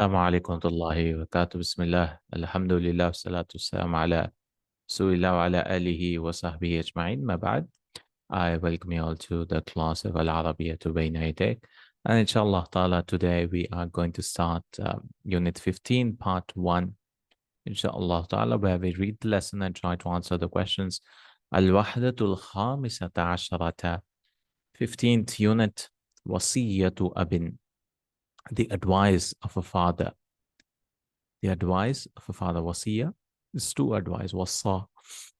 السلام عليكم ورحمة الله وبركاته. بسم الله الحمد لله والصلاة والسلام على رسول الله وعلى آله وصحبه أجمعين. ما بعد, I welcome you all to the class of Arabiyya to Bayna Yadayk. And inshallah ta'ala, today we are going to start Unit 15, Part 1. Inshallah ta'ala, where we read the lesson and try to answer the questions. Al-Wahdatul Khamisata Asharata, 15th unit, Wasiyatu Abin, the advice of a father. The advice of a father, wasiya, is to advise. Wasa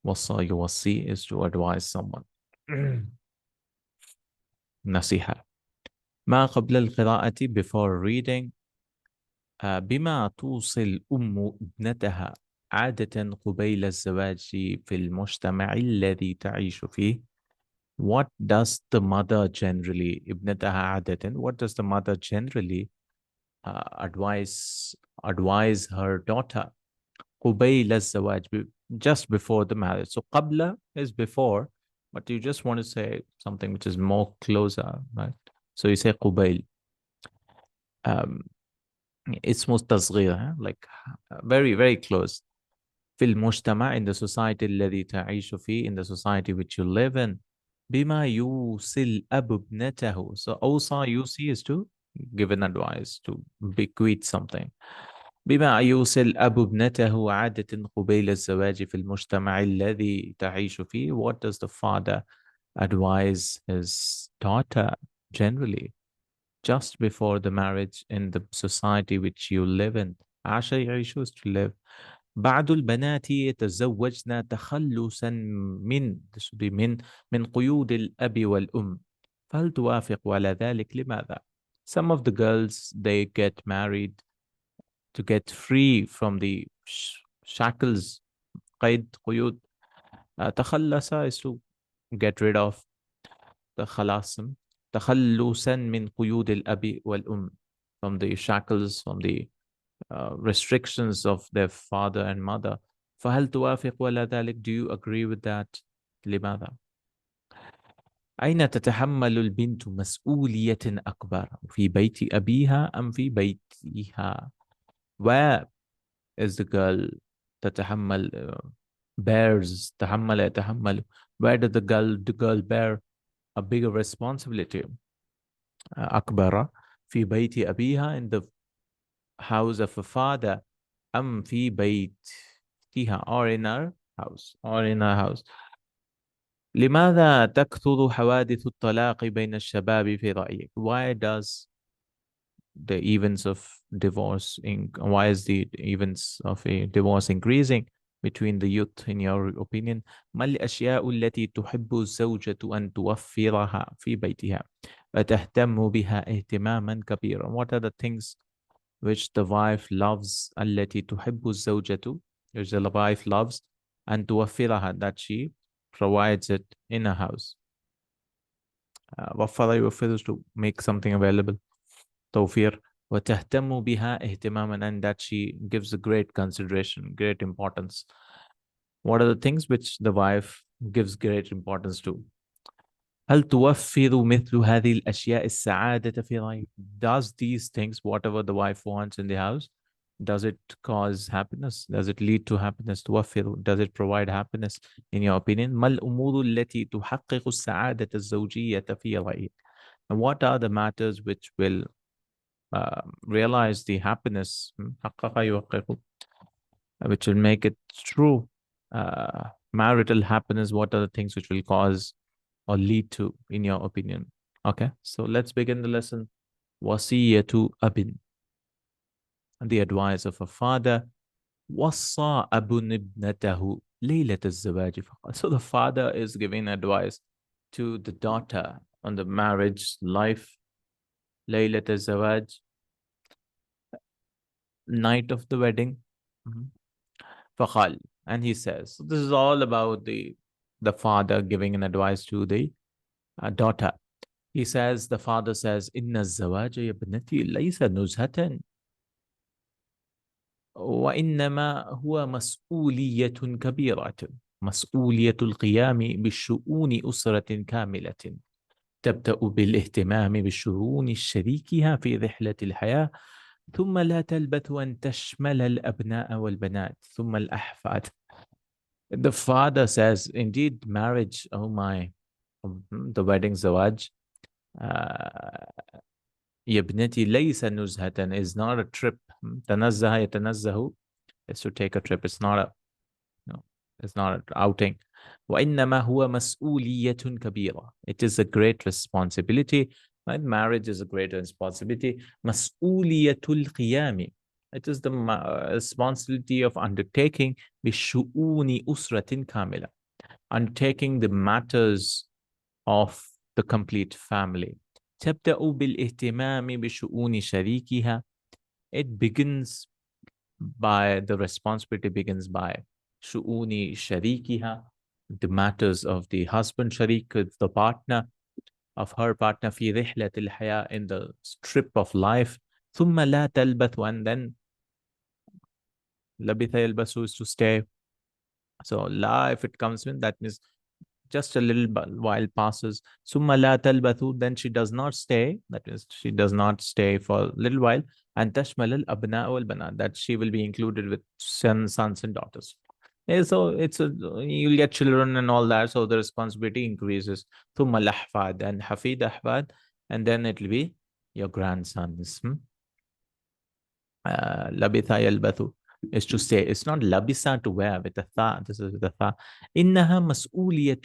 yuwasi is to advise someone. Nasiha. ما قبل القراءة, before reading. بما توصي الأم ابنتها عادة قبيل الزواج في المجتمع الذي تعيش فيه. What does the mother generally, ابنتها عادة, what does the mother generally advise her daughter? قبيل الزواج, just before the marriage. So qabla is before, but you just want to say something which is more closer, right? So you say قبيل. It's mustasghir, like very, very close. في المجتمع, in the society الذي تعيش فيه, in the society which you live in. بما يوصي الأب ابنته. So أوصى, يوصي is to give an advice, to bequeath something. بما يوصي الأب ابنته عادة قبيل الزواج في المجتمع الذي تعيش فيه. What does the father advise his daughter generally just before the marriage in the society which you live in? عاش يعيش is to live. بعض البنات يتزوجن تخلصا من قيود الأب والأم. فهل توافق على ذلك؟ لماذا? Some of the girls, they get married to get free from the shackles. قيد, قيود. تخلص is to get rid of. تخلصا من قيود الأب والأم, from the shackles, from the restrictions of their father and mother. فهل توافق على ذلك? Do you agree with that? لماذا؟ أين تتحمل البنت مسؤولية أكبر, في بيت أبيها أم في بيتها? Where is the girl تتحمل, bears, تحمل يتحمل, where did the girl bear a bigger responsibility? أكبر في بيت أبيها, in the house of a father, أم في بيتها, or in her house. لماذا تكثر حوادث الطلاق بين الشباب في رأيك? Why is the events of divorce increasing between the youth, in your opinion? ما الأشياء التي تحب الزوجة أن توفرها في بيتها وتهتم بها اهتماما كبيرا? What are the things which the wife loves, التي تحب الزوجة, which the wife loves, أن توفرها, that she provides it in a house? وفر يوفر is to make something available. توفير. وتهتم بها اهتماما, and that she gives a great consideration, great importance. What are the things which the wife gives great importance to? هل توفر مثل هذه الأشياء السعادة في رأيك? Does these things, whatever the wife wants in the house, does it cause happiness? Does it lead to happiness? توفر, does it provide happiness in your opinion? ما الأمور التي تحقق السعادة الزوجية في رأيك? And what are the matters which will realize the happiness, which will make it true marital happiness? What are the things which will cause or lead to, in your opinion? Okay, so let's begin the lesson. Wasiyatu abin, the advice of a father. وصى أب ابنته ليلة الزواج فقط. So the father is giving advice to the daughter on the marriage life. ليلة الزواج, night of the wedding. فقال, and he says, so this is all about the father giving an advice to the daughter. He says, the father says, إن الزواج يا ابنتي ليس نزهة وإنما هو مسؤولية كبيرة, مسؤولية القيام بشؤون أسرة كاملة تبدأ بالاهتمام بشؤون شريكها في رحلة الحياة ثم لا تلبث أن تشمل الأبناء والبنات ثم الأحفاد. The father says, indeed, marriage, oh my, the wedding zawaj, يا ابنتي ليس نزهة, is not a trip. تنزه يتنزه is to take a trip. It's not a, no, it's not an outing. وإنما هو مسؤولية كبيرة. It is a great responsibility. Right? Marriage is a great responsibility. مسؤولية القيام. It is the responsibility of undertaking بشؤون أسرة كاملة. Undertaking the matters of the complete family. تبدأ بالاهتمام بشؤون شريكها. It begins by, the responsibility begins by شؤون شريكها, the matters of the husband, sharik, the partner, of her partner, في رحلة الحياة, in the trip of life. ثم لا تلبث, and then لبث يلبث is to stay. So la, if it comes in, that means just a little while passes. ثم لا تلبث, then she does not stay, that is, she does not stay for a little while. And تشمل الأبناء والبنات, that she will be included with sons and daughters. Yeah, so it's a, you'll get children and all that, so the responsibility increases. ثم الأحفاد, and حفيد أحفاد, and then it will be your grandsons. لبث يلبث is to say. It's not labisa, to wear, with the tha. This is with the tha. إنها مسؤولية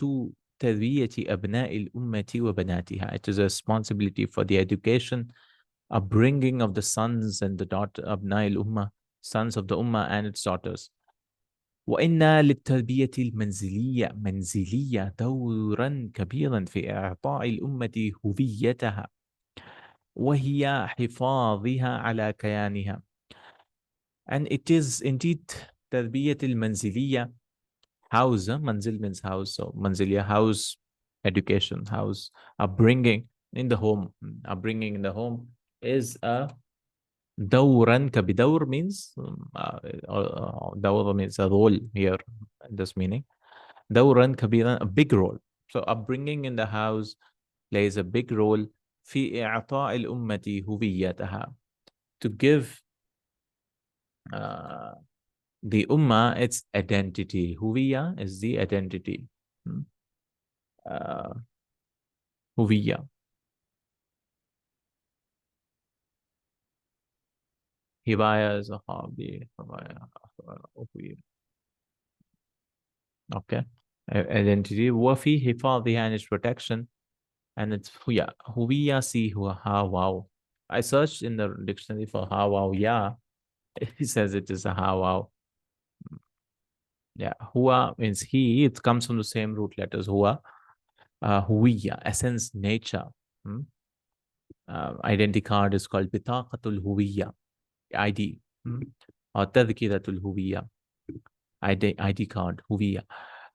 تربية أبناء الأمة وبناتها. It is a responsibility for the education, upbringing of the sons and the daughter, أبناء الأمة, sons of the ummah and its daughters. وإن للتربية منزلية دورا كبيرا في إعطاء الأمة هويتها وهي حفاظها على كيانها. And it is indeed تربية المنزلية, house, manzil means house, so manziliya, house, education, house, upbringing in the home. Upbringing in the home is a dawran kabi. Dawr means, dawr means a role here, this meaning. Dawran kabiran, a big role. So upbringing in the house plays a big role في إعطاء الأمة هويتها, to give the ummah its identity. Huwiya is the identity. Huwiya. Hibaya is a hobby. Okay. Identity. Wafi hifadhiha, and its protection. And it's huya. Huwiya si huwa ha wow. I searched in the dictionary for ha wow ya. He says it is a ha wow. Yeah. Huwa means he. It comes from the same root letters. Huwa. Huwiya, essence, nature. Identity card is called bitaqatul huwiya, ID, or tadhkiratul huwiya, ID card, huwiya.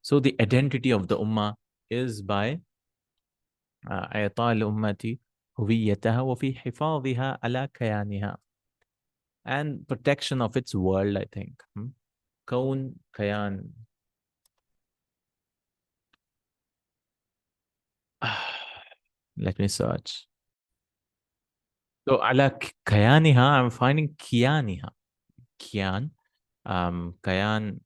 So the identity of the ummah is by إعطاء الأمة هويتها وفي حفاظها على كيانها, and protection of its world, I think. كون, كيان. Let me search. So على كيانها, I'm finding كيانها. Kian. Kayan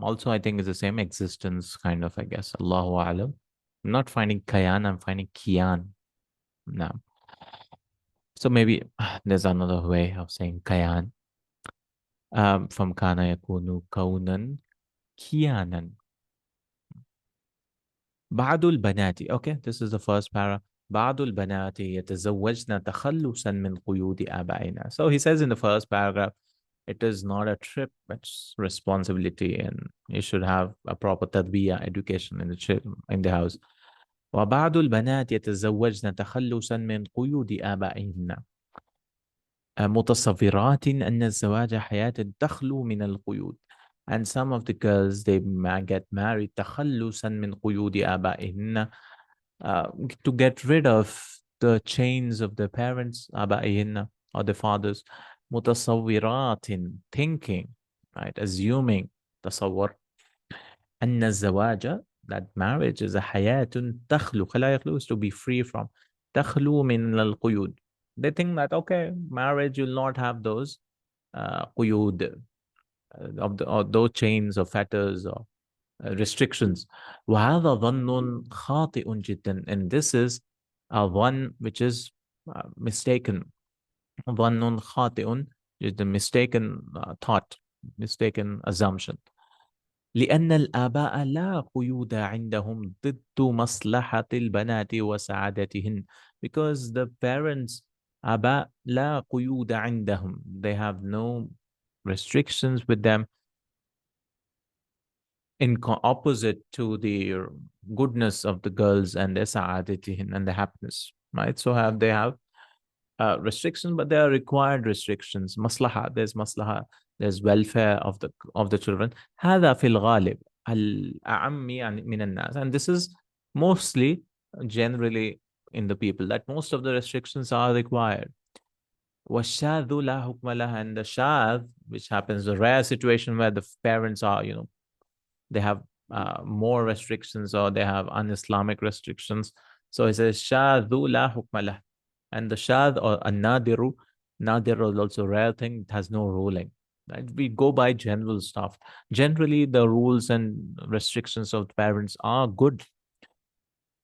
also, I think, is the same existence, kind of, I guess. Allahu Alam. I'm not finding Kayan, I'm finding Kian. No. So maybe there's another way of saying Kayan. From Kana yakunu kaunan kianan. بعض البنات. Okay, this is the first para. بعض البنات يتزوجن تخلصا من قيود آبائنا. So he says in the first paragraph, it is not a trip, it's responsibility, and you should have a proper tarbiyah, education in the house. وبعض البنات يتزوجن تخلصا من قيود آبائهن متصورات أن الزواج حياة تخلو من القيود. And some of the girls, they get married تخلصا من قيود آبائهن, to get rid of the chains of their parents, آبائهن, or the fathers. متصورات, thinking, right, assuming, تصور, أن الزواج, that marriage is a حياة تخلو, خلا يخلو is to be free from, تخلو من القيود, They think that, okay, marriage will not have those quyud, or those chains or fetters or restrictions. وهذا ظن خاطئ جدا, and this is one which is mistaken. ظن خاطئ is the mistaken thought, mistaken assumption. لأن الآباء لا قيود عندهم ضد مصلحة البنات وسعادتهن, because the parents آباء لا قيود عندهم, they have no restrictions with them in opposite to the goodness of the girls and their sa'adatihin and the happiness, right? So they have restrictions, but they are required restrictions. Maslaha, there's maslaha, there's welfare of the children. هذا في الغالب الأعم يعني من الناس, and this is mostly, generally, in the people, that most of the restrictions are required. والشاذ لا حكم لها, and the shadh, which happens, the rare situation where the parents are, they have more restrictions, or they have un-Islamic restrictions. So it says shadhu la hukma lah. And the shadh or an-nadiru, nadir is also a rare thing, it has no ruling. Right? We go by general stuff. Generally, the rules and restrictions of the parents are good.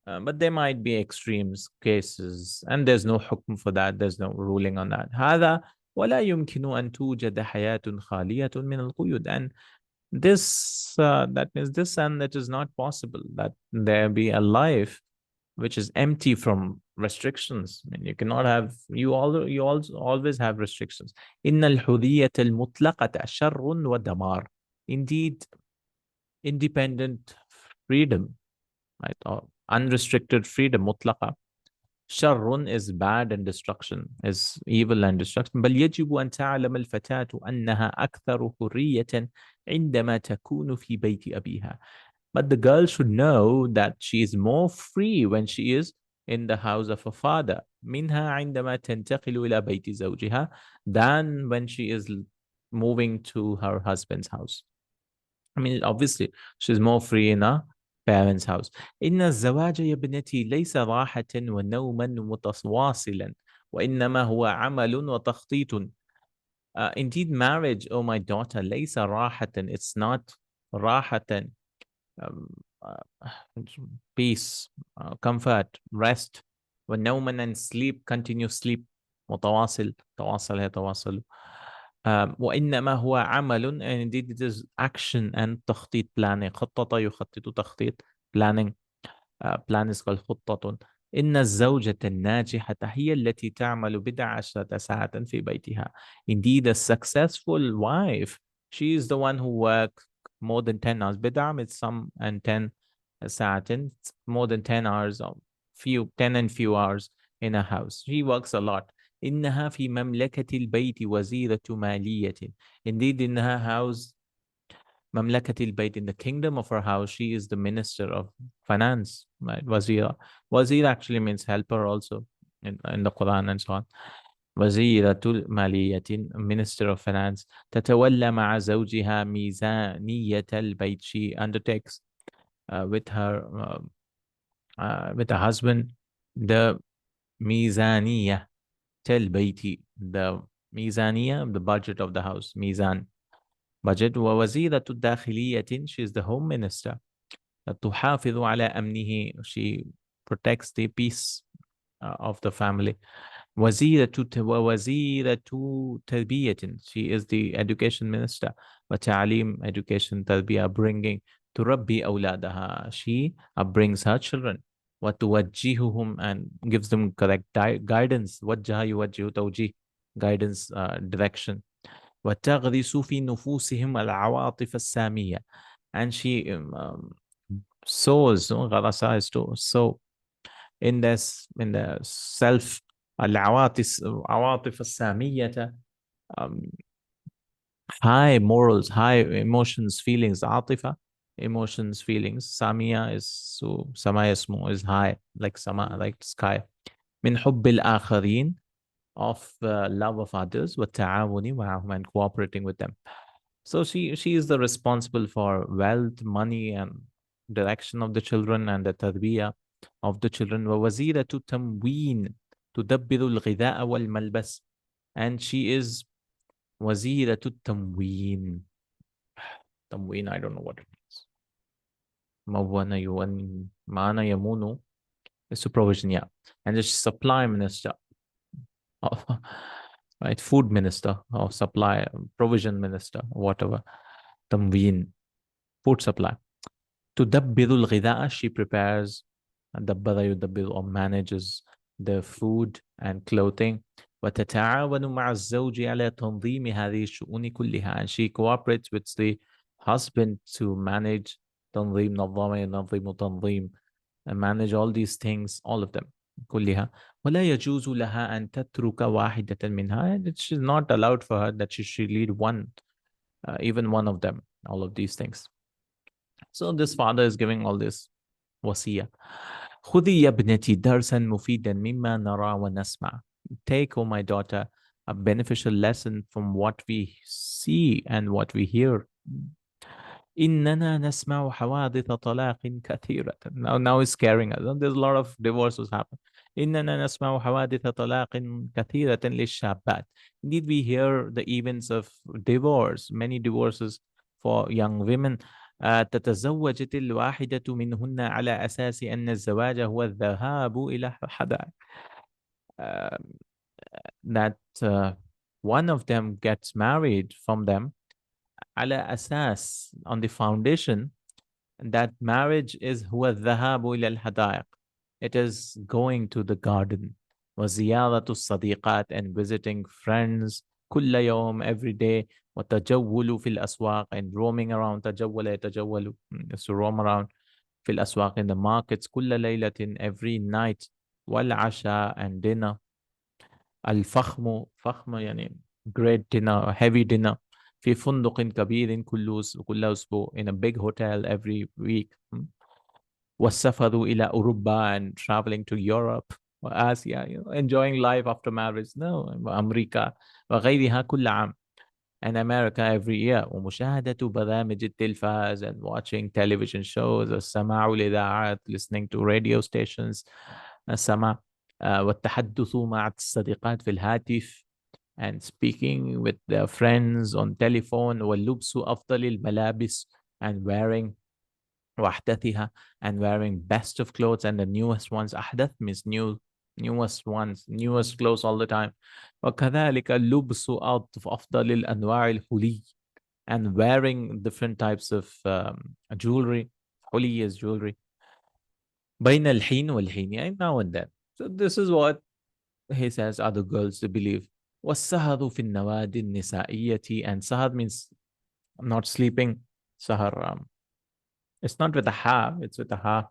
But there might be extremes cases, and there's no hukm for that, there's no ruling on that. هذا ولا يمكن أن توجد حياة خالية من القيود. And this, that means this, and it is not possible that there be a life which is empty from restrictions. I mean, you cannot have, you also always have restrictions. إن الحرية المطلقة شر ودمار. Indeed, independent freedom, right, or unrestricted freedom, مطلقة, شر is bad and destruction, is evil and destruction. بل يجب أن تعلم الفتاة أنها أكثر حرية عندما تكون في بيت أبيها. But the girl should know that she is more free when she is in the house of her father. منها عندما تنتقل إلى بيت زوجها, than when she is moving to her husband's house. I mean, obviously, she's more free in her parents' house. إن الزواج يا ابنتي ليس راحة ونوما متواصلا, وإنما هو عمل وتخطيط. Indeed, marriage, oh my daughter, ليس راحة, it's not راحة, um, uh, peace, comfort, rest, ونوما, and sleep, continuous sleep, متواصل, تواصل يتواصل. وإنما هو عمل, and indeed it is action and تخطيط, planning. خطط يخطط, تخطيط, planning. Plan is called خطة. إن الزوجة الناجحة هي التي تعمل 11 ساعة في بيتها. Indeed, a successful wife, she is the one who works more than 10 hours. بدعة means some, and 10 ساعة, more than 10 hours, or 10 and few hours in a house. She works a lot. إنها في مملكة البيت وزيرة مالية. Indeed, in her house, مملكة البيت, in the kingdom of her house, she is the minister of finance, right? Wazira. Wazir actually means helper also in the Quran and so on. وزيرة مالية, minister of finance. تتولى مع زوجها ميزانية البيت. She undertakes with her husband the ميزانية البيت, the ميزانية, the budget of the house, ميزان, budget. ووزيرة الداخلية, she is the home minister. تحافظ على أمنه, she protects the peace of the family. وزيرة تربية, she is the education minister. وتعليم, education, تربية, bringing, تربي أولادها, she brings her children. وتوجههم, and gives them correct guidance. وجه يوجه, توجيه, guidance, direction. وتغرس في نفوسهم العواطف السامية, and she sows, غرس is to sow, in the self, العواطف السامية, high morals, high emotions, feelings. عاطفة, emotions, feelings. سامية is, so سما يسمو is high, like sama, like sky. من حب الآخرين, of love of others, والتعاون معهم, and cooperating with them. So she is the responsible for wealth, money, and direction of the children, and the tarbiyah of the children. ووزيرة تموين, تدبر الغذاء والملبس. And she is وزيرة التموين. تموين, I don't know what it means. مون يون معنى يمون is supervision, yeah. And the supply minister, right? Food minister or supply, provision minister, whatever. تموين, food supply. تدبر الغذاء, she prepares. دبر يدبر or manages the food and clothing. وتتعاون مع الزوج على تنظيم هذه الشؤون كلها, and she cooperates with the husband to manage تنظيم, نظم ينظم تنظيم, and manage all these things, all of them كلها. ولا يجوز لها أن تترك واحدة منها, and it's not allowed for her that she should lead one, even one of them, all of these things. So this father is giving all this وصية. خذي يا ابنتي درسا مفيدا مما نرى ونسمع. Take, oh my daughter, a beneficial lesson from what we see and what we hear. إننا نسمع حوادث طلاق كثيرة. Now it's scaring us. There's a lot of divorces happen. إننا نسمع حوادث طلاق كثيرة للشابات. Indeed, we hear the events of divorce, many divorces for young women. تتزوج الواحدة منهن على أساس أن الزواج هو الذهاب إلى حدائق. That one of them gets married from them على أساس, on the foundation that marriage is هو الذهاب إلى الحدائق. It is going to the garden. وزيارة الصديقات, and visiting friends كل يوم, every day. وتجول في الأسواق, and roaming around. تجول يتجول, is to roam around في الأسواق, in the markets. كل ليلة, every night. والعشاء, and dinner. الفخم, فخم يعني great dinner, heavy dinner. في فندق كبير كل أسبوع, in a big hotel every week. والسفر إلى أوروبا, and traveling to Europe وآسيا, enjoying life after marriage. No, أمريكا وغيرها كل عام, and America every year. ومشاهدة برامج التلفاز, and watching television shows. السماع الإذاعات, listening to radio stations. السماع. والتحدث مع الصديقات في الهاتف, and speaking with their friends on telephone. واللبس أفضل الملابس, and wearing وأحدثها, and wearing best of clothes and the newest ones. أحدث means new, newest ones, newest clothes all the time. وكذلك اللبس أفضل الأنواع الحلي, and wearing different types of jewelry. حلي is jewelry. بين الحين والحين, يعني now and then. So this is what he says other girls to believe. والسهر في النوادي النسائية, and sahar means not sleeping. Sahar, it's not with a ha, it's with a ha.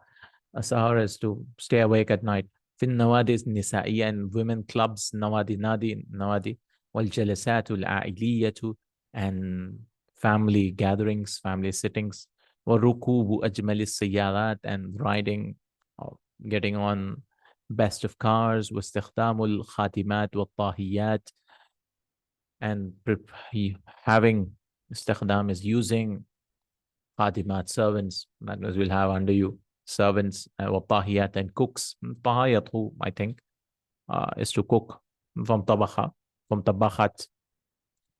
A sahar is to stay awake at night. في النوادي النسائية, and women clubs. نوادي, نادي, نوادي. والجلسات العائلية, and family gatherings, family sittings. وركوب أجمل السيارات, and riding, or getting on best of cars. واستخدام الخاتمات والطاهيات, and having, استخدام is using, خادمات, servants, that means we'll have under you servants. والطاهيات, and cooks. طهاية, I think, is to cook, from طبخة, from طبخت.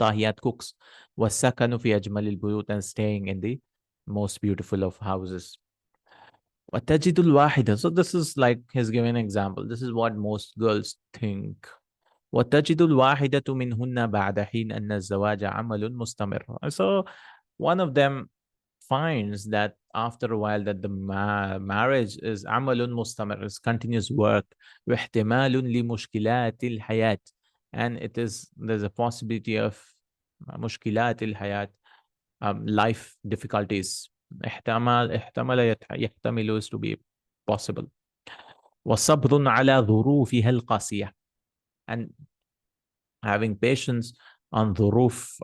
طاهيات, cooks. والسكن في أجمل البيوت, and staying in the most beautiful of houses. وتجد الواحدة, so this is like he's giving an example. This is what most girls think. وتجد الواحدة منهن بعد حين أن الزواج عمل مستمر. So one of them finds that after a while that the marriage is عمل مستمر, is continuous work. واحتمال لمشكلات الحياة, and there's a possibility of مشكلات الحياة, life difficulties. احتمال يحتمل is to be possible. وصبر على ظروفها القاسية, and having patience on ظروف,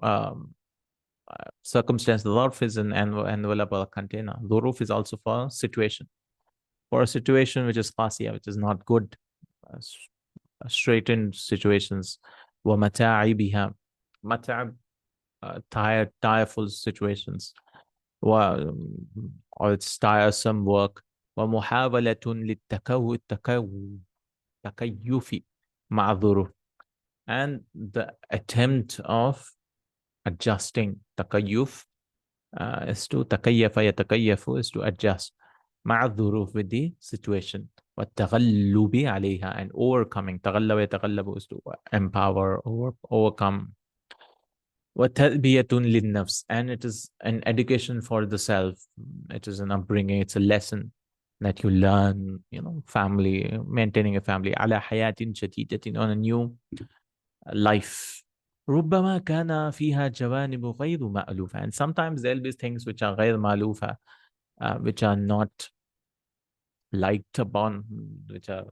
circumstance. The ظرف is an envelopable container. ظروف is also for situation. For a situation which is قاسية, which is not good, straightened situations. ومتاعبها, متاعب, tireful situations. Or it's tiresome work. ومحاولة للتكيف, معذور. And the attempt of adjusting تكيف is to تكيف يتكيف is to adjust مع الظروف with the situation والتغلب عليها and overcoming تغلب يتغلب is to empower or overcome وتربية للنفس and it is an education for the self. It is an upbringing, it's a lesson that you learn, family, maintaining a family على حياة جديدة, on a new life. ربما كان فيها جوانب غير مألوفة, and sometimes there'll be things which are غير مألوفة, which are not liked upon, which are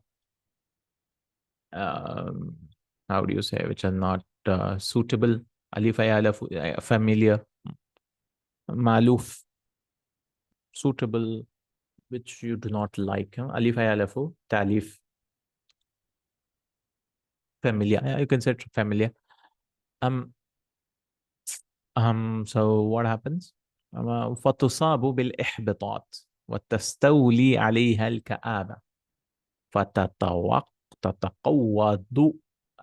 um, how do you say, which are not suitable. ألف يألف, familiar, مألوف, suitable, which you do not like. ألف يألف, تأليف, familiar. You can say familiar. Um, so what happens? فتصاب بالإحباطات وتستولي عليها الكآبة تتقوض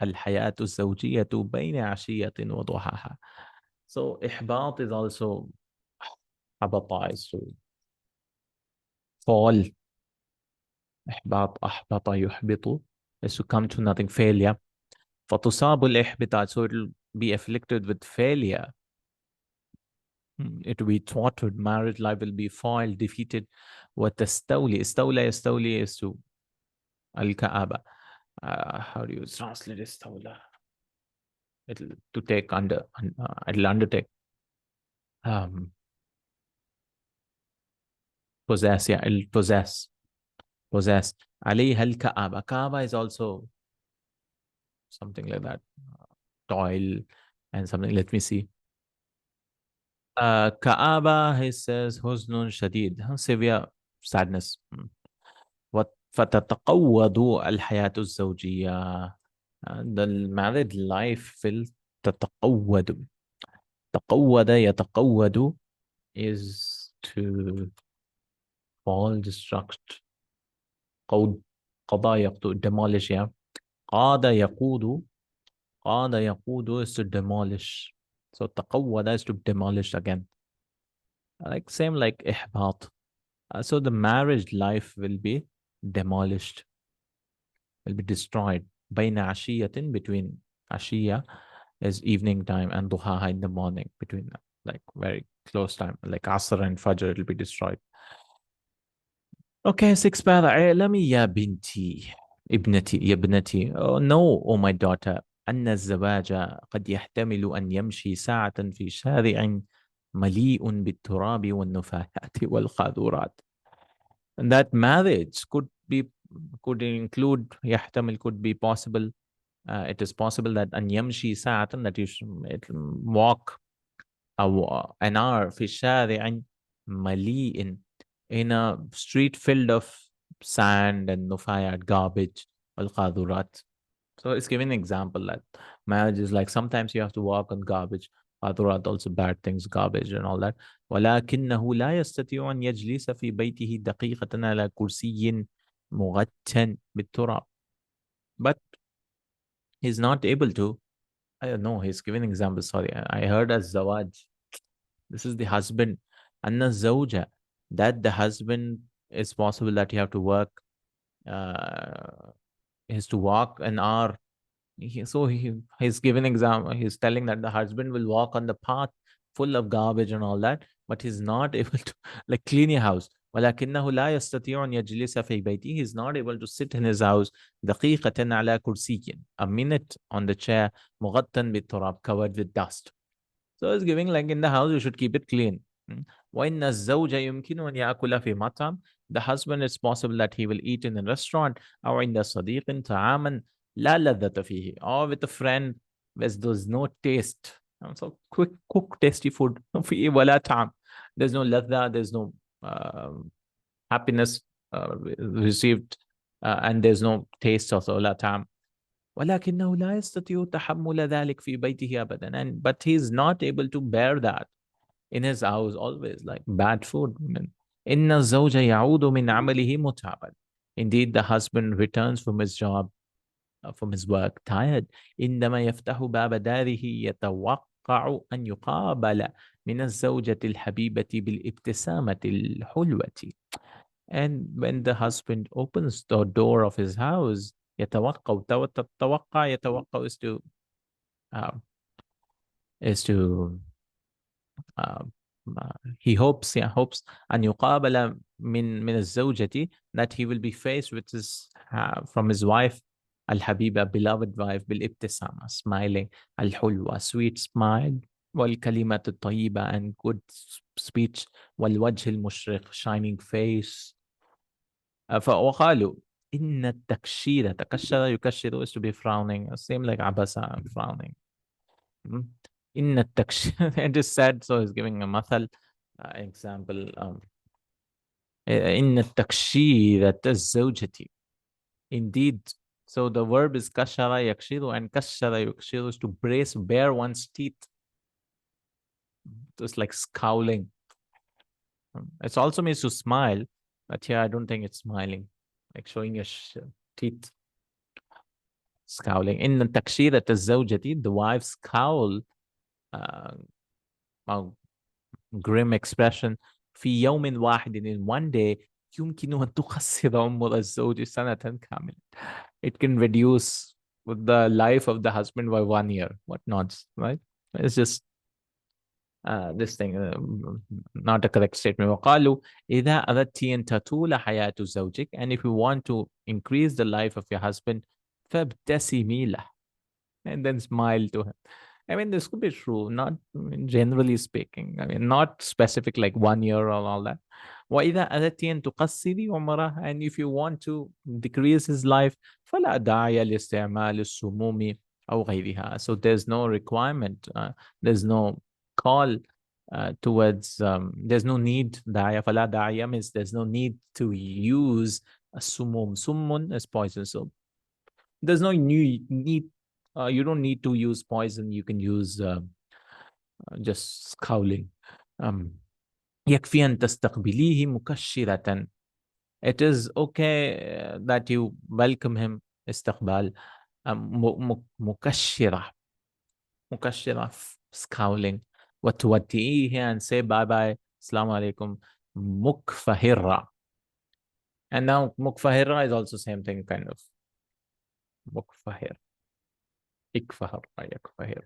الحياة الزوجية بين عشية وضحاها. So إحباط is also حبط, is to fall. إحباط, أحبط يحبط is to come to nothing, failure. فتصاب الإحباطات, so it will be afflicted with failure. It will be thwarted. Marriage life will be foiled, defeated. وتستولي, استولى يستولي is to الكآبة. How do you translate استولى? It'll to take under, it'll undertake. Possess, yeah, it'll possess. عليها الكآبة. كآبة is also something like that. Toil and something. Let me see. كآبة, he says, حزن شديد, severe sadness. فتتقوض الحياة الزوجية. The married life will تتقوض. تقوض يتقوض is to fall, destruct. قضى يقود, demolish, yeah. قاد يقود. قاد يقود is to demolish. So تقوض is to demolish again. Like same like إحباط. So the marriage life will be demolished, will be destroyed. بين عشية, between عشية is evening time and duhaha in the morning, between like very close time, like Asr and Fajr, it will be destroyed. Okay, six para. اعلمي يا بنتي, ابنتي, يا ابنتي. Oh, no, oh my daughter. أن الزواج قد يحتمل أن يمشي ساعة في شارع مليء بالتراب والنفايات والقاذورات. And that marriage could include, يحتمل, could be possible. It is possible that أن يمشي ساعة, that you should walk an hour في شارع مليء, in a street filled of sand and nufayat, garbage, al-qadurat. So it's giving an example that marriage is like sometimes you have to walk on garbage, qadurat, also bad things, garbage and all that. ولكنه لا يستطيع أن يجلس في بيته دقيقة على كرسي مغتن بالتراب. But he's not able to, I don't know, he's giving an example, sorry, I heard as zawaj. This is the husband. Anna zawja, that the husband is possible that you have to work, is to walk an hour. He's giving example. He's telling that the husband will walk on the path full of garbage and all that, but he's not able to like clean your house. ولكنه لا يستطيع أن يجلس في بيته. He's not able to sit in his house دقيقة على كرسي, a minute on the chair, مغطى بالتراب, covered with dust. So it's giving like in the house you should keep it clean. وإن الزوج يمكن أن يأكل في مطعم. The husband, it's possible that he will eat in a restaurant أو عند صديق طعاما لا لذة فيه, or with a friend where there's no taste. So quick cook tasty food. فيه ولا طعم. There's no ladha, there's no happiness received, and there's no taste also, لا طعم. ولكنه لا يستطيع تحمل ذلك في بيته أبدا. And but he's not able to bear that in his house always, like bad food. إن الزوج يعود من عمله متعبا. Indeed, the husband returns from his job from his work, tired. عندما يفتح باب داره يتوقع أن يقابل من الزوجة الحبيبة بالابتسامة الحلوة. And when the husband opens the door of his house, يتوقع is to uh, is to uh, he hopes, أن يقابل من الزوجة, that he will be faced with his from his wife الحبيبة, beloved wife, بالابتسامة, smiling, الحلوة, sweet smile, والكلمات الطيبة, and good speech, والوجه المشرق, shining face. وقالوا إن التكشير, تكشر يكشر is to be frowning, same like عبسة, frowning. إن التكشير it is said, so he's giving a مثل example. إن التكشيرة الزوجة, indeed. So the verb is كشر يكشر, and كشر يكشر is to brace, bare one's teeth. Just like scowling. It also means to smile, but here I don't think it's smiling, like showing your teeth. Scowling. إن تكشيرة الزوجة, the wife's scowl, grim expression, في يوم واحد, in one day, يمكن أن تقصر عمر الزوج سنة كاملة. It can reduce the life of the husband by 1 year. What not, right? It's just this thing, not a correct statement. وقالوا إذا أردت أن تطول حياة زوجك, and if you want to increase the life of your husband, فابتسمي له, and then smile to him. I mean, this could be true, not generally speaking. I mean, not specific like 1 year or all that. وإذا أردت أن تقصري عمره, and if you want to decrease his life, فلا داعي لاستعمال السموم أو غيرها. So there's no requirement, there's no call towards, there's no need. داعي فلا داعي means there's no need to use a sumum. Summun is poison, so there's no need. You don't need to use poison. You can use just scowling. يكفي أن تستقبليه مكشرة. It is okay that you welcome him, استقبال, مكشرة, scowling. وتودئيه, and say bye bye, السلام عليكم, مكفهرة. And now مكفهرة is also same thing, kind of. مكفهر, إكفهر, يكفهر.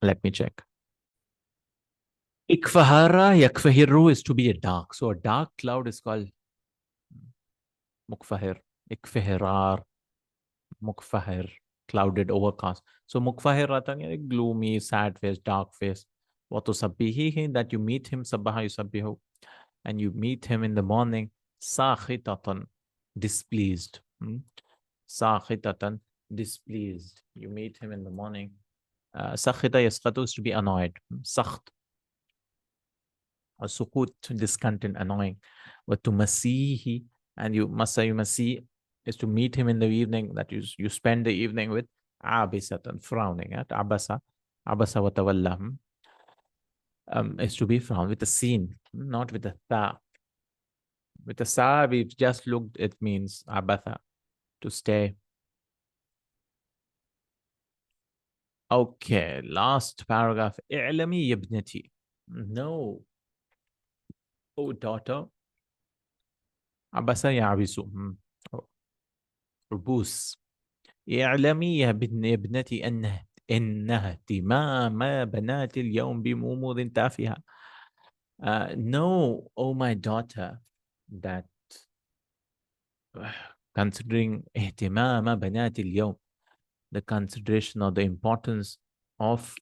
Let me check. Ikfahara, yakfahiru is to be a dark. So a dark cloud is called mukfahir. Ikfahirar, mukfahir, clouded, overcast. So mukfahir ratan, gloomy, sad face, dark face. Watusabbihi, that you meet him, sabbaha yusabbihu, and you meet him in the morning, sakhitatan, displeased. Sakhitatan, displeased. You meet him in the morning. Sakhita yaskhatu is to be annoyed. Sakht. Sukut, discontent, annoying. But to masihi, and you masi is to meet him in the evening, that you spend the evening with, abisatan, frowning at abasa wa tawalla, is to be frowned with a sin, not with a tha. With a sa, we've just looked, it means abatha, to stay. Okay, last paragraph. اعلمي يا ابنتي. No. Oh, daughter. عبس يعبس. ربوس. اعلمي يا ابنتي إنها اهتمام بنات اليوم بأمور تافهة. No, oh my daughter, that considering اهتمام بنات اليوم, the consideration or the importance of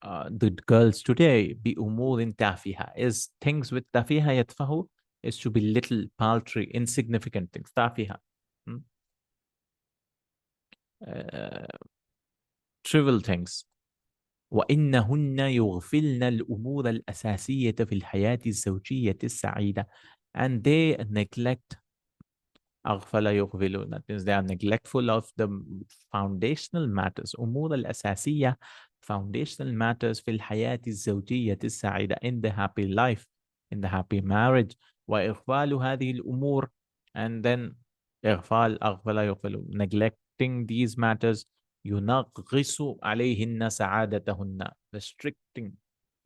the girls today, بأمور تافهة, is things with تافهة يتفه, is to be little, paltry, insignificant things. تافهة. Trivial things. وإنهن يغفلن الأمور الأساسية في الحياة الزوجية السعيدة, and they neglect, أغفل يغفلون, that means they are neglectful of the foundational matters. أمور الأساسية, foundational matters في الحياة الزوجية السعيدة, in the happy life, in the happy marriage. وإغفال هذه الأمور And then إغفال أغفل يغفل, neglecting these matters, ينغص عليهن سعادتهن, restricting,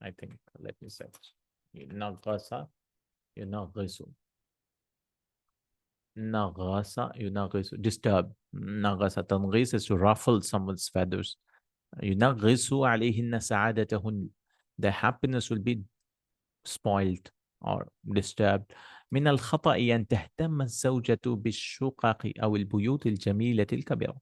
I think, let me search. ينغص, ينغص, نغص, ينغص, disturb. نغص, تنغيص is to ruffle someone's feathers. ينغص عليهن سعادتهن, their happiness will be spoiled or disturbed. من الخطأ أن تهتم الزوجة بالشقق أو البيوت الجميلة الكبيرة.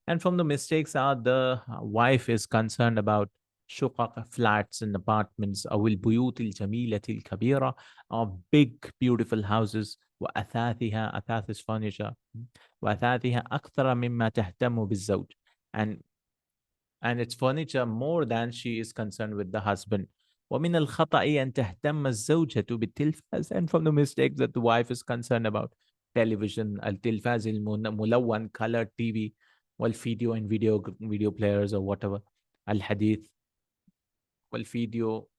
And from the mistakes are the wife is concerned about شقق, flats and apartments, أو البيوت الجميلة الكبيرة, or big beautiful houses, وأثاثها, أثاث is furniture, وأثاثها أكثر مما تهتم بالزوج. And its furniture more than she is concerned with the husband. ومن الخطأ أن تهتم الزوجة بالتلفاز, and from the mistakes that the wife is concerned about television, التلفاز الملون, colored TV, والفيديو and video players or whatever, الحديث, والفيديو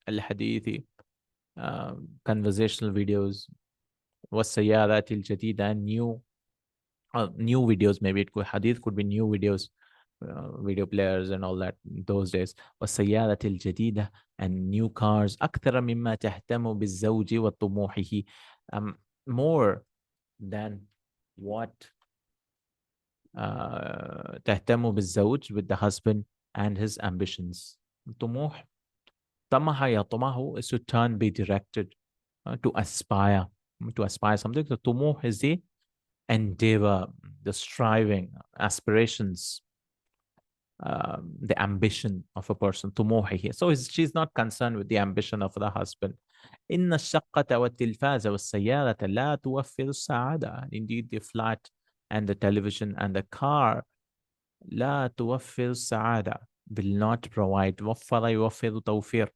الحديثي, conversational videos, والسيارات الجديدة, and new videos, maybe it could hadith could be new videos, video players and all that those days. والسيارة الجديدة, and new cars, أكثر مما تهتم بالزوج وطموحه, more than what تهتم بالزوج, with the husband and his ambitions. طموح, طمح يطمح is to turn, be directed, to aspire something. So طموح is the endeavor, the striving, aspirations, the ambition of a person, طموحه. So she's not concerned with the ambition of the husband. إن الشقة والتلفاز والسيارة لا توفر السعادة. Indeed, the flat and the television and the car لا توفر السعادة, will not provide, وفر يوفر توفير,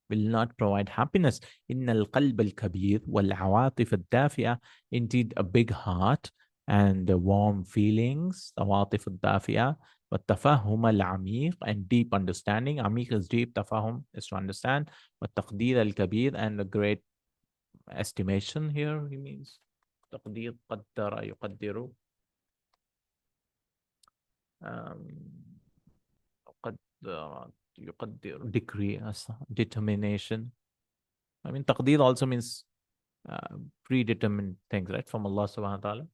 will not provide happiness. إن القلب الكبير والعواطف الدافئة, indeed a big heart and the warm feelings, العواطف الدافئة, والتفهم العميق, and deep understanding. عميق is deep, تفهم is to understand, والتقدير الكبير, and the great estimation here he means. تقدير, قدر يقدر, يقدر, decree, determination. I mean, تقدير also means predetermined things, right, from Allah subhanahu wa ta'ala.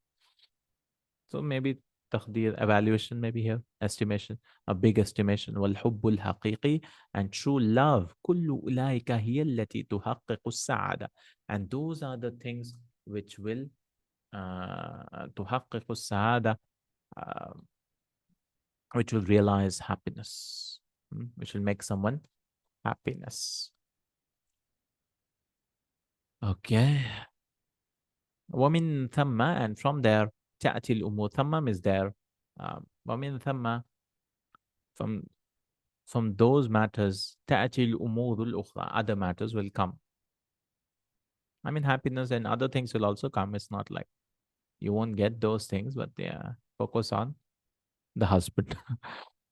So maybe تقدير, evaluation, maybe here, estimation, a big estimation. والحب الحقيقي, and true love, كل أولئك هي التي تحقق السعادة. And those are the things which will تحقق السعادة, which will realize happiness, which will make someone happiness. Okay. ومن ثم, and from there, تأتي الأمور. ثم is there. ومن ثم, from those matters, تأتي الأمور الأخرى, other matters will come. I mean, happiness and other things will also come. It's not like you won't get those things, but yeah, focus on the husband.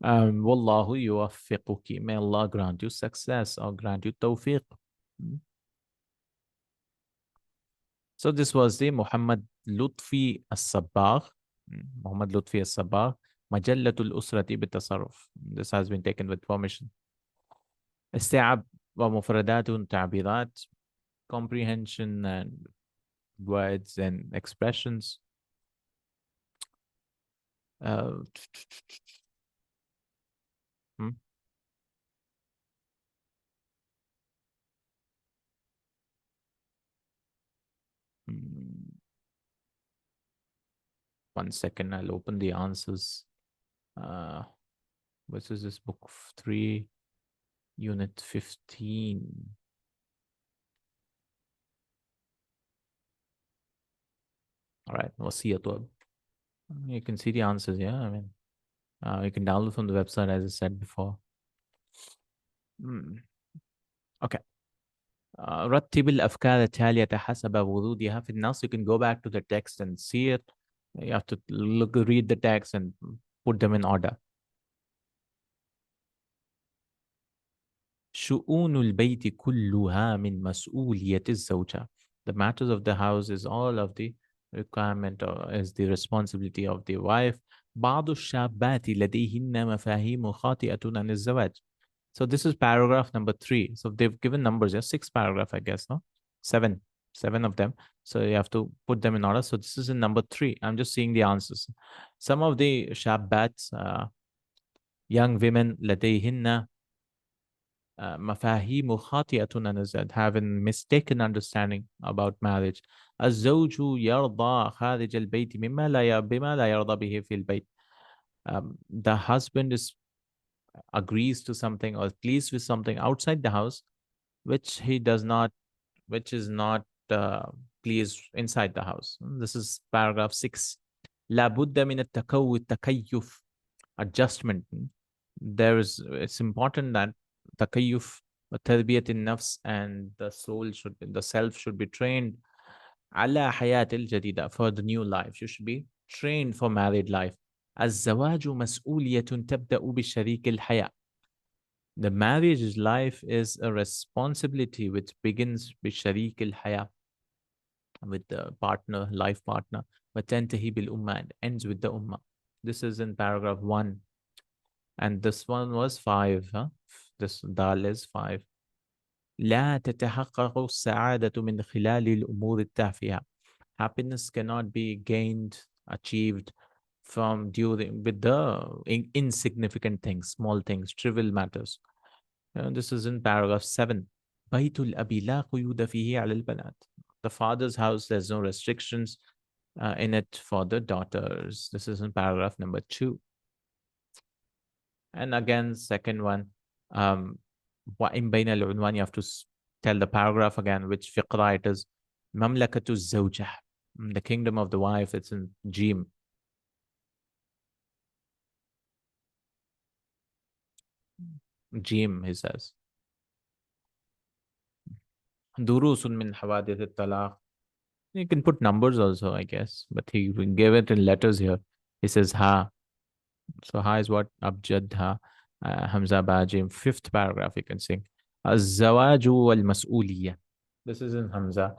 Wallahu yuwaffiquki. May Allah grant you success or grant you tawfiq. So this was the Muhammad Lutfi As-Sabbagh. Muhammad Lutfi As-Sabbagh. Majallatul Usrati Bitasarruf. This has been taken with permission. استيعاب ومفردات تعبيرات, comprehension and words and expressions. One second, I'll open the answers. What is this? Book 3, Unit 15. All right, wasiyatu. You can see the answers, yeah. I mean, you can download from the website, as I said before. Okay. رتب الأفكار التالية حسب ورودها في النص. You can go back to the text and see it. You have to read the text and put them in order. شؤون البيت كلها من مسؤولية الزوجة. The matters of the house is all of the requirement or is the responsibility of the wife. بعض الشابات لديهن مفاهيم خاطئة عن الزواج. So this is paragraph number 3. So they've given numbers, yeah, 6 paragraph, I guess, no? 7 of them. So you have to put them in order. So this is in number 3. I'm just seeing the answers. Some of the shabbats, young women, لديهن مفاهيم خاطئة عن الزواج, having mistaken understanding about marriage. الزوج يرضى خارج البيت بما لا يرضى به في البيت. The husband agrees to something or pleased with something outside the house, which he does not, which is not pleased inside the house. This is paragraph 6. لا بد من التكيف, adjustment. It's important that تكيف تربية النفس and the self should be trained على حياة الجديدة, for the new life. You should be trained for married life. الزواج مسؤولية تبدأ بشريك الحياة. The marriage life is a responsibility which begins بشريك الحياة, with the partner, life partner, وتنتهي بالأمة, and ends with the ummah. This is in paragraph 1. And this one was 5. Huh? This dal is 5. لا تتحقق السعادة من خلال الأمور التافهة. Happiness cannot be gained, achieved from during with the insignificant things, small things, trivial matters. This is in paragraph 7. بيت الأب لا قيود فيه على البنات. The father's house, there's no restrictions in it for the daughters. This is in paragraph number 2. And again, second one, وإن بين العنوان, you have to tell the paragraph again, which فقرة it is. مملكة الزوجة, the kingdom of the wife, it's in Jim. Jim, he says. دروس من حوادث الطلاق. You can put numbers also, I guess, but he gave it in letters here. He says ha. So ha is what? Abjad ha. Hamza Bajim. 5th paragraph you can sing. الزواج والمسؤولية. This is in Hamza.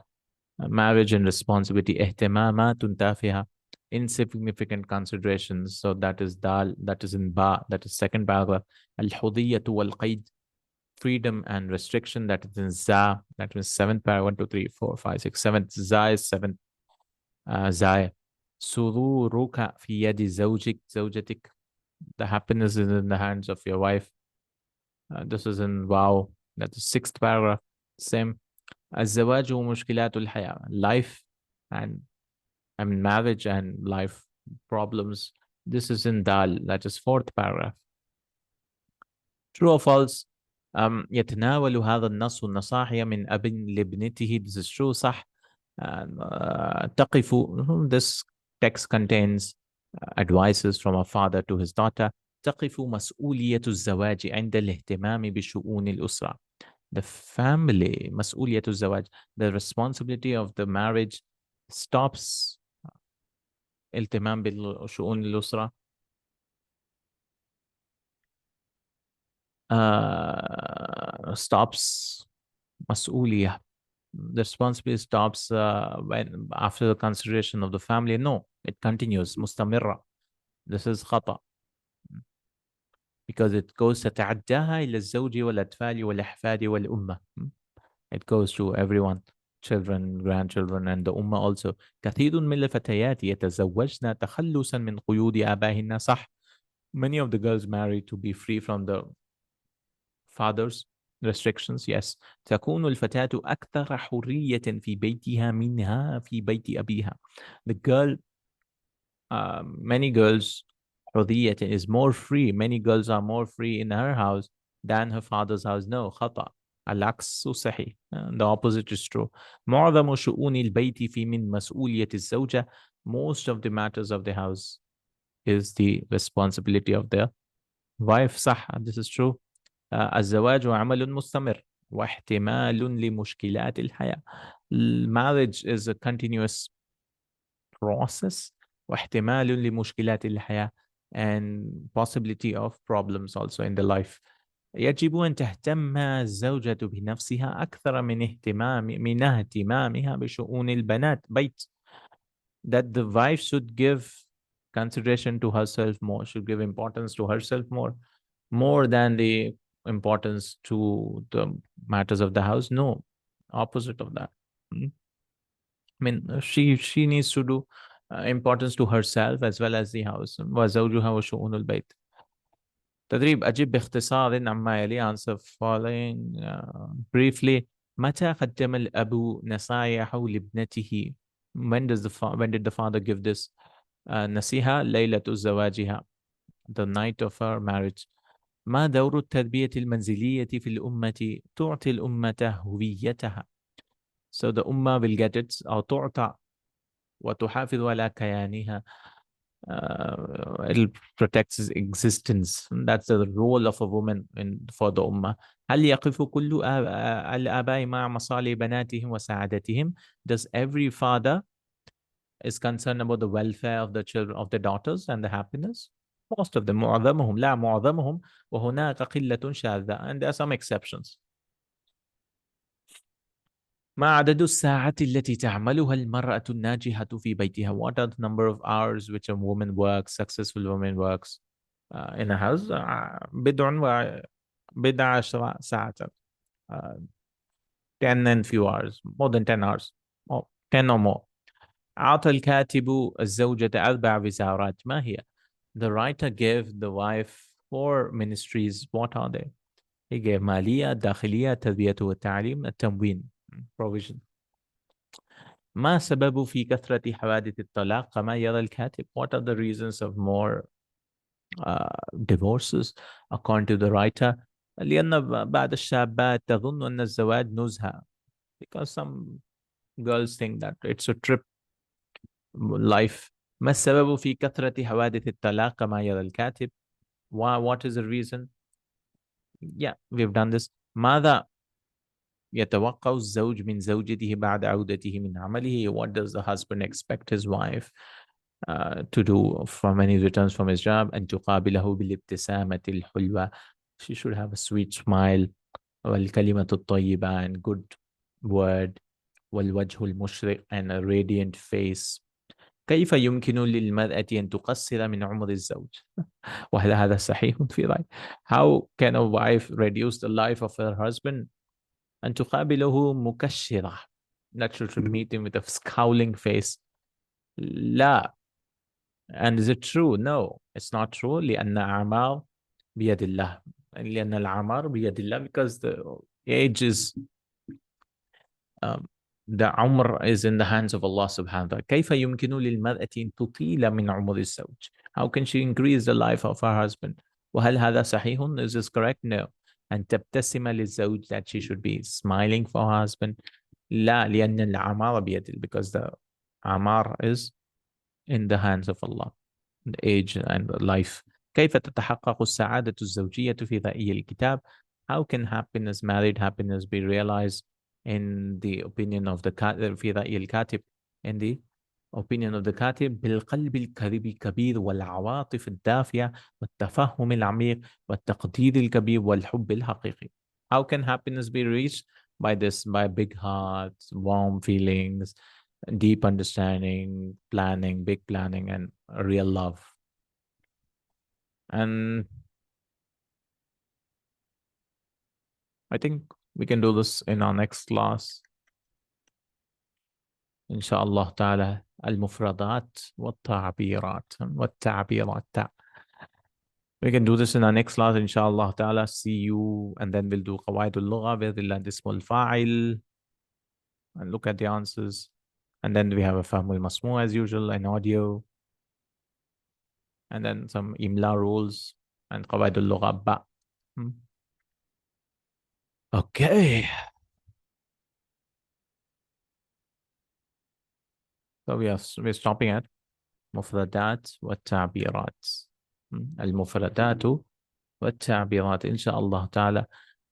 Marriage and responsibility. اهتمامات تافهة. Insignificant considerations. So that is dal. That is in ba. That is 2nd paragraph. الحظية والقيد. Freedom and restriction. That is in za. That is 7th paragraph. 1, 2, 3, 4, 5, 6, 7th. Za is 7th. Zai. سرورك في يد زوجتك. The happiness is in the hands of your wife. This is in wow. That's the 6th paragraph. Same. الزواج ومشكلات الحياة. Life and marriage and life problems. This is in dal. That is 4th paragraph. True or false? يتناول هذا النص النصائح من أب لابنته. This is true. صح. تقف. This text contains advices from a father to his daughter. تقف مسؤولية الزواج عند الاهتمام بشؤون الأسرة. The family, مسؤولية الزواج, the responsibility of the marriage stops اهتمام بشؤون الأسرة. Stops مسؤولية. The responsibility stops when after the consideration of the family. No, it continues. مستمرة. This is خطأ. Because it goes تتعداها إلى الزوج والأطفال والأحفاد والأمة. It goes to everyone, children, grandchildren, and the ummah also. كثير من الفتيات يتزوجن تخلصا من قيود آبائهن. صح. Many of the girls marry to be free from the father's restrictions. Yes. تكون الفتاة أكثر حرية في بيتها منها في بيت أبيها. The girl, many girls, حرية is more free. Many girls are more free in her house than her father's house. No, خطأ. العكس صحيح. The opposite is true. معظم شؤون البيت في من مسؤولية الزوجة. Most of the matters of the house is the responsibility of the wife. صح. This is true. الزواج عمل مستمر واحتمال لمشكلات الحياة. Marriage is a continuous process واحتمال لمشكلات الحياة, and possibility of problems also in the life. يجب أن تهتم الزوجة بنفسها أكثر من اهتمامها بشؤون البنات. بيت. that the wife should give consideration to herself more, should give importance to herself more than the importance to the matters of the house. No, opposite of that. Mm. I mean, she needs to do importance to herself as well as the house. وزوجها وشؤون البيت. تدريب أجيب باختصار عما يلي. Answer following briefly. متى قدم الأب نصائح لابنته? When did the father give this نصيحة؟ ليلة زواجها, the night of her marriage. ما دور التربية المنزلية في الأمة؟ تعطي الأمة هويتها. So the ummah will get it, أو تعطى وتحافظ على كيانها. It protects its existence. That's the role of a woman for the ummah. هل يقف كل الآباء مع مصالح بناتهم وسعادتهم? Does every father is concerned about the welfare of the children, of the daughters and the happiness? Most of them, معظمهم, لا معظمهم, وهناك قلة شاذة, and there are some exceptions. ما عدد الساعات التي تعملها المرأة الناجحة في بيتها? What are the number of hours which a woman works, successful woman works in a house? بضع ساعات. 10 and few hours, more than 10 hours, or 10 or more. أعطى الكاتب الزوجة 4 وزارات. ما هي? The writer gave the wife 4 ministries. What are they? He gave مالية, داخلية, تربية والتعليم, التموين, provision. ما سبب في كثرة حوادث الطلاق كما يرى الكاتب? What are the reasons of more divorces according to the writer? لأن بعض الشابات تظن أن الزواج نزهة, because some girls think that it's a trip life. ما السبب في كثرة حوادث الطلاق كما يرى الكاتب? What is the reason? Yeah, we've done this. ماذا يتوقع الزوج من زوجته بعد عودته من عمله? What does the husband expect his wife to do when he returns from his job? أن تقابله بالابتسامة الحلوة. She should have a sweet smile. والكلمة الطيبة, and good word. والوجه المشرق, and a radiant face. كيف يمكن للمرأة أن تقصر من عمر الزوج؟ وهل هذا صحيح في رأيك؟ How can a wife reduce the life of her husband? أن تقابله مكشرة. That she should meet him with a scowling face. لا. And is it true? No, it's not true. لأن أعمار بيد الله. لأن الأعمار بيد الله, because the age is the عمر is in the hands of Allah subhanahu wa ta'ala. كيف يمكن للمرأة أن تطيل من عمر الزوج? How can she increase the life of her husband? وهل هذا صحيح? Is this correct? No. أن تبتسم للزوج, that she should be smiling for her husband. لا, لأن الأعمار بيد, because the أعمار is in the hands of Allah, the age and the life. كيف تتحقق السعادة الزوجية في رأي الكتاب? How can happiness, married happiness, be realized in the opinion of the في رأي الكاتب, in the opinion of the كاتب؟ بالقلب الكبير والعواطف الدافئة والتفهم العميق والتقدير الكبير والحب الحقيقي. How can happiness be reached? By this, by big hearts, warm feelings, deep understanding, planning, big planning, and real love. And I think we can do this in our next class. إن شاء الله تعالى. المفردات والتعبيرات. We can do this in our next class, إن شاء الله تعالى. See you, and then we'll do قواعد اللغة بإذن الله اسم الفاعل, and look at the answers. And then we have a فهم المسموع as usual, an audio, and then some إملاء rules and قواعد اللغة با. Okay. So we're stopping at مفردات والتعبيرات. المفردات والتعبيرات إن شاء الله تعالى.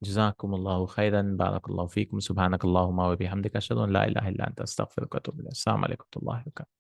جزاكم الله خيرا. بارك الله فيكم. سبحانك اللهم وبحمدك. أشهد أن لا إله إلا أنت. أستغفرك وأتوب إليك. السلام عليكم ورحمة الله وبركاته.